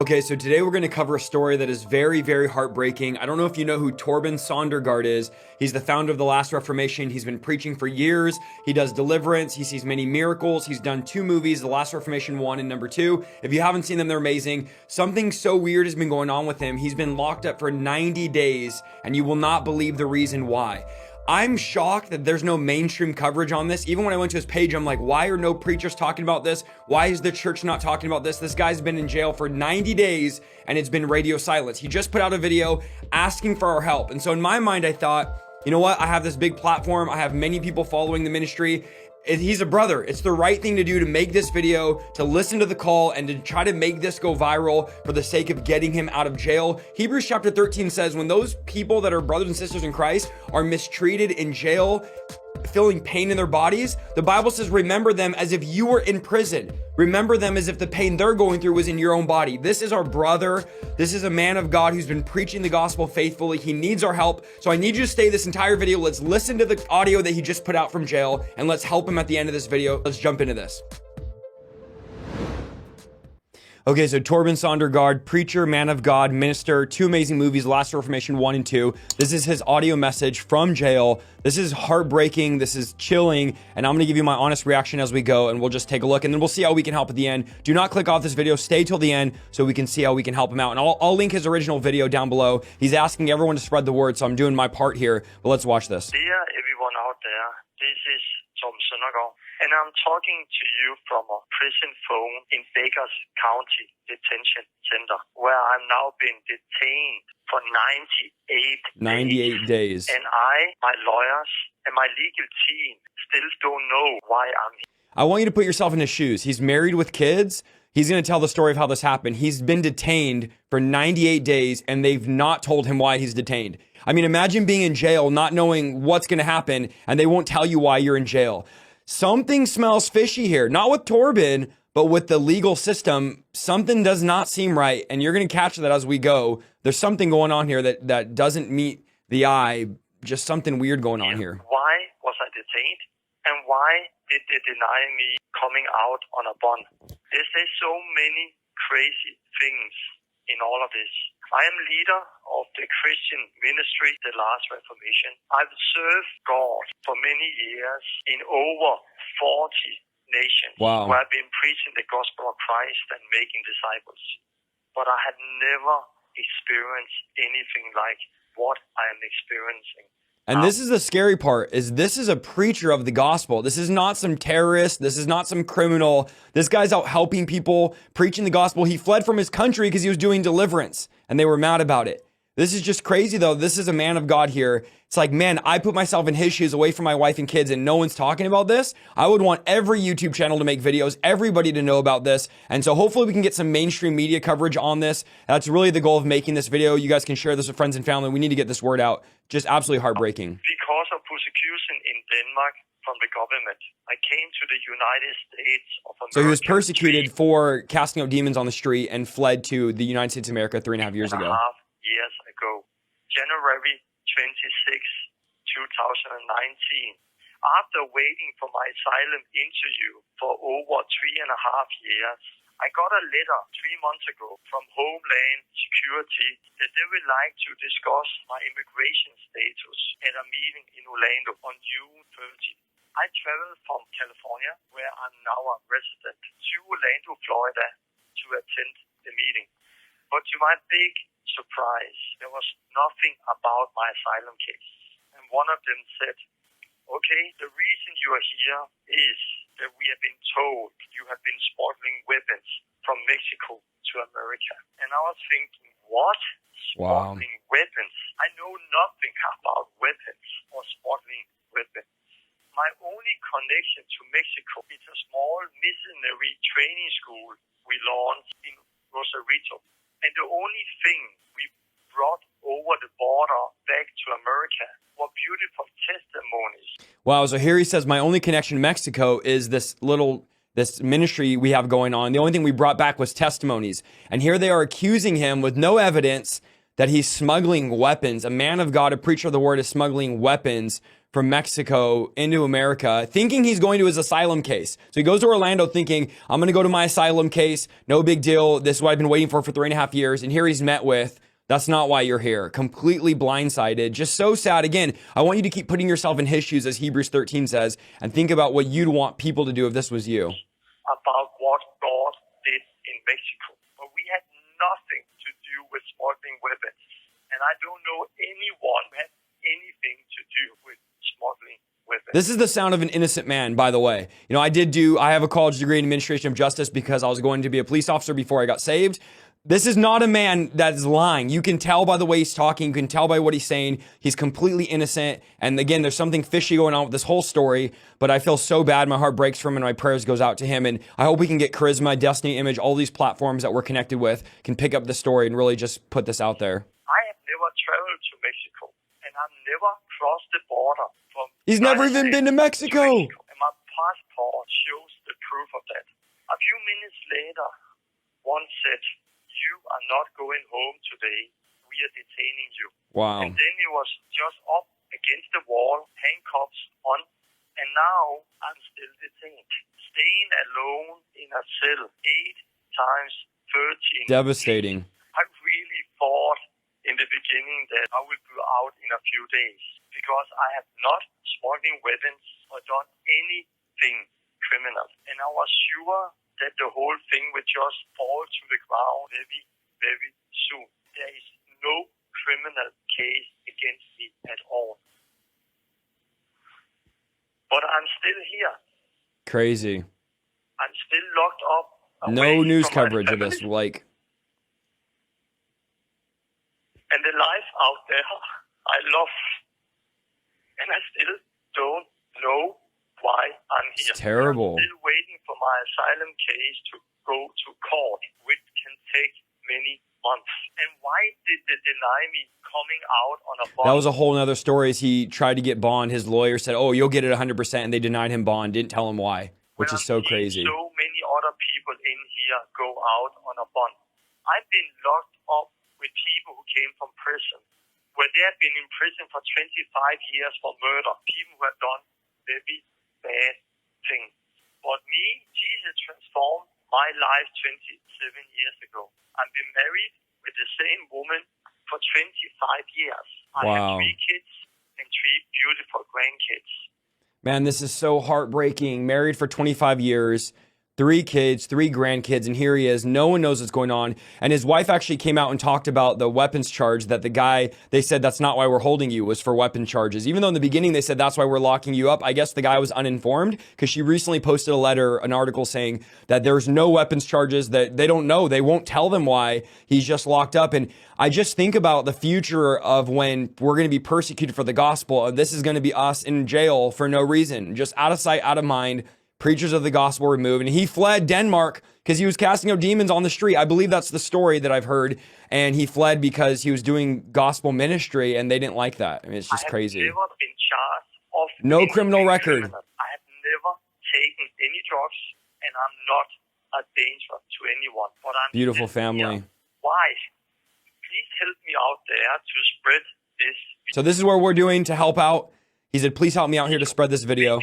Okay, so today we're going to cover a story that is very, very heartbreaking. I don't know if you know who Torben Sondergaard is. He's the founder of the Last Reformation. He's been preaching for years. He does deliverance. He sees many miracles. He's done 2 movies, The Last Reformation 1 and number 2. If you haven't seen them, they're amazing. Something so weird has been going on with him. He's been locked up for 90 days, and you will not believe the reason why. I'm shocked that there's no mainstream coverage on this. Even when I went to his page, I'm like, why are no preachers talking about this? Why is the church not talking about this? This guy's been in jail for 90 days and it's been radio silence. He just put out a video asking for our help. And so in my mind, I thought, you know what? I have this big platform. I have many people following the ministry. He's a brother. It's the right thing to do to make this video, to listen to the call, and to try to make this go viral for the sake of getting him out of jail. Hebrews chapter 13 says, when those people that are brothers and sisters in Christ are mistreated in jail, feeling pain in their bodies, the Bible says, remember them as if you were in prison. Remember them as if the pain they're going through was in your own body. This is our brother. This is a man of God who's been preaching the gospel faithfully. He needs our help. So I need you to stay this entire video. Let's listen to the audio that he just put out from jail, and let's help him at the end of this video. Let's jump into this. Okay, so Torben Sondergaard, preacher, man of God, minister, 2 amazing movies, Last Reformation 1 and 2. This is his audio message from jail. This is heartbreaking. This is chilling. And I'm going to give you my honest reaction as we go, and we'll just take a look, and then we'll see how we can help at the end. Do not click off this video. Stay till the end so we can see how we can help him out. And I'll link his original video down below. He's asking everyone to spread the word, so I'm doing my part here. But let's watch this. Dear everyone out there, this is Torben Sondergaard, and I'm talking to you from a prison phone in Baker County Detention Center, where I'm now been detained for 98 days. And my lawyers, and my legal team still don't know why I'm here. I want you to put yourself in his shoes. He's married with kids. He's going to tell the story of how this happened. He's been detained for 98 days, and they've not told him why he's detained. I mean, imagine being in jail, not knowing what's going to happen, and they won't tell you why you're in jail. Something smells fishy here, not with Torben, but with the legal system. Something does not seem right, and you're going to catch that as we go. There's something going on here that doesn't meet the eye, just something weird going on here. Why was I detained? And why did they deny me coming out on a bond? There's so many crazy things in all of this. I am leader of the Christian ministry, the Last Reformation. I've served God for many years in over 40 nations. Wow. Where I've been preaching the gospel of Christ and making disciples. But I had never experienced anything like what I am experiencing. And this is the scary part, is this is a preacher of the gospel. This is not some terrorist. This is not some criminal. This guy's out helping people, preaching the gospel. He fled from his country because he was doing deliverance, and they were mad about it. This is just crazy, though. This is a man of God here. It's like, man, I put myself in his shoes away from my wife and kids, and no one's talking about this. I would want every YouTube channel to make videos, everybody to know about this. And so hopefully we can get some mainstream media coverage on this. That's really the goal of making this video. You guys can share this with friends and family. We need to get this word out. Just absolutely heartbreaking. Because of persecution in Denmark from the government, I came to the United States of America. So he was persecuted for casting out demons on the street and fled to the United States of America 3.5 years ago. Years ago, January 26, 2019. After waiting for my asylum interview for over 3.5 years, I got a letter 3 months ago from Homeland Security that they would like to discuss my immigration status at a meeting in Orlando on June 30. I traveled from California, where I'm now a resident, to Orlando, Florida, to attend the meeting. But to my big surprise, there was nothing about my asylum case. And one of them said, okay, the reason you are here is that we have been told you have been smuggling weapons from Mexico to America. And I was thinking, what? Smuggling weapons? I know nothing about weapons or smuggling weapons. My only connection to Mexico is a small missionary training school we launched in Rosarito. And the only thing we brought over the border back to America were beautiful testimonies. Wow, so here he says, my only connection to Mexico is this ministry we have going on. The only thing we brought back was testimonies. And here they are accusing him with no evidence that he's smuggling weapons. A man of God, a preacher of the word, is smuggling weapons from Mexico into America, thinking he's going to his asylum case. So he goes to Orlando thinking, I'm going to go to my asylum case. No big deal. This is what I've been waiting for 3.5 years. And here he's met with, that's not why you're here. Completely blindsided. Just so sad. Again, I want you to keep putting yourself in his shoes, as Hebrews 13 says, and think about what you'd want people to do if this was you. About what God did in Mexico. But we had nothing to do with smuggling weapons. And I don't know anyone who had anything to do with smuggling weapons. This is the sound of an innocent man, by the way. You know, I have a college degree in administration of justice because I was going to be a police officer before I got saved. This is not a man that is lying. You can tell by the way he's talking. You can tell by what he's saying. He's completely innocent. And again, there's something fishy going on with this whole story, but I feel so bad. My heart breaks for him and my prayers goes out to him. And I hope we can get Charisma, Destiny Image, all these platforms that we're connected with can pick up the story and really just put this out there. I have never traveled to Mexico, and I've never crossed the border from He's never even been to Mexico. And my passport shows the proof of that. A few minutes later, one said, "You are not going home today. We are detaining you." Wow. And then he was just up against the wall, handcuffs on, and now I'm still detained. Staying alone in a cell 8 times 13. Devastating. I really thought in the beginning that I would be out in a few days because I have not smuggling weapons or done anything criminal. And I was sure that the whole thing would just fall to the ground very, very soon. There is no criminal case against me at all. But I'm still here. Crazy. I'm still locked up. No news coverage of this, like. And the life out there, I love. And I still don't know why I'm here. It's terrible. I'm still waiting for my asylum case to go to court, which can take many months. And why did they deny me coming out on a bond? That was a whole nother story. As he tried to get bond, his lawyer said, "Oh, you'll get it 100%," and they denied him bond. Didn't tell him why, which is so crazy. So many other people in here go out on a bond. I've been locked up with people who came from prison, where they have been in prison for 25 years for murder. People who have done very bad things. But me, Jesus transformed my life 27 years ago. I've been married with the same woman for 25 years. I have 3 kids and 3 beautiful grandkids. Man, this is so heartbreaking. Married for 25 years. 3 kids, 3 grandkids, and here he is. No one knows what's going on. And his wife actually came out and talked about the weapons charge that the guy, they said that's not why we're holding you, was for weapon charges. Even though in the beginning they said that's why we're locking you up, I guess the guy was uninformed because she recently posted a letter, an article saying that there's no weapons charges, that they don't know. They won't tell them why he's just locked up. And I just think about the future of when we're going to be persecuted for the gospel. And this is going to be us in jail for no reason, just out of sight, out of mind. Preachers of the gospel removed, and he fled Denmark because he was casting out demons on the street. I believe that's the story that I've heard. And he fled because he was doing gospel ministry, and they didn't like that. I mean, it's just crazy. I have never been charged of no criminal record. I have never taken any drugs, and I'm not a danger to anyone. But I'm beautiful family. Here. Why? Please help me out there to spread this. So this is what we're doing to help out. He said, please help me out here to spread this video.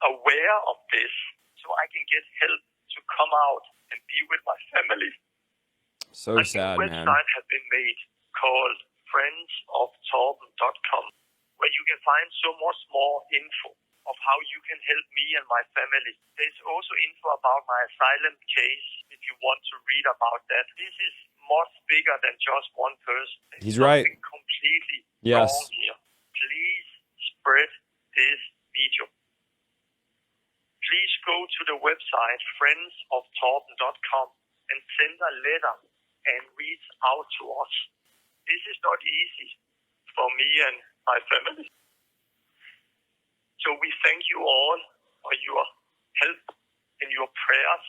Aware of this, so I can get help to come out and be with my family. So sad, man. A website has been made called friendsoftorben.com, where you can find so much more info of how you can help me and my family. There's also info about my asylum case if you want to read about that. This is much bigger than just one person. He's right. Completely wrong here. Please spread this video. Please go to the website friendsoftorben.com and send a letter and reach out to us. This is not easy for me and my family. So we thank you all for your help and your prayers.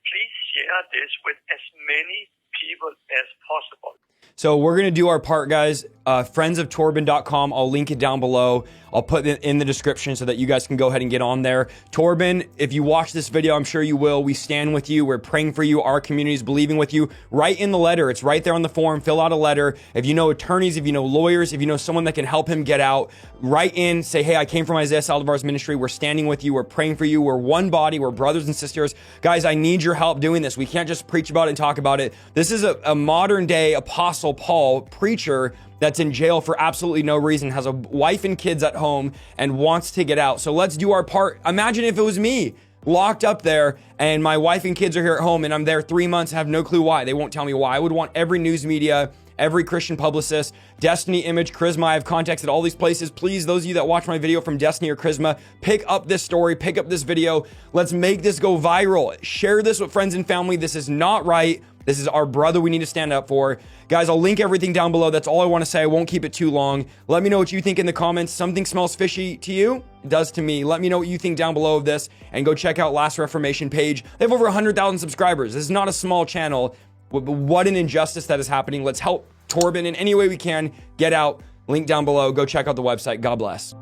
Please share this with as many people as possible. So we're going to do our part, guys. Friendsoftorben.com. I'll link it down below. I'll put it in the description so that you guys can go ahead and get on there. Torben, if you watch this video, I'm sure you will. We stand with you. We're praying for you. Our community is believing with you. Write in the letter. It's right there on the form. Fill out a letter. If you know attorneys, if you know lawyers, if you know someone that can help him get out, write in, say, hey, I came from Isaiah Saldivar's ministry. We're standing with you. We're praying for you. We're one body. We're brothers and sisters. Guys, I need your help doing this. We can't just preach about it and talk about it. This is a modern day Apostle Paul preacher that's in jail for absolutely no reason, has a wife and kids at home and wants to get out. So let's do our part. Imagine if it was me locked up there and my wife and kids are here at home and I'm there 3 months, have no clue why. They won't tell me why. I would want every news media, every Christian publicist, Destiny, Image, Charisma. I have contacts at all these places. Please, those of you that watch my video from Destiny or Charisma, pick up this story, pick up this video. Let's make this go viral. Share this with friends and family. This is not right. This is our brother we need to stand up for. Guys, I'll link everything down below. That's all I want to say. I won't keep it too long. Let me know what you think in the comments. Something smells fishy to you? It does to me. Let me know what you think down below of this and go check out Last Reformation page. They have over 100,000 subscribers. This is not a small channel. What an injustice that is happening. Let's help Torben in any way we can. Get out. Link down below. Go check out the website. God bless.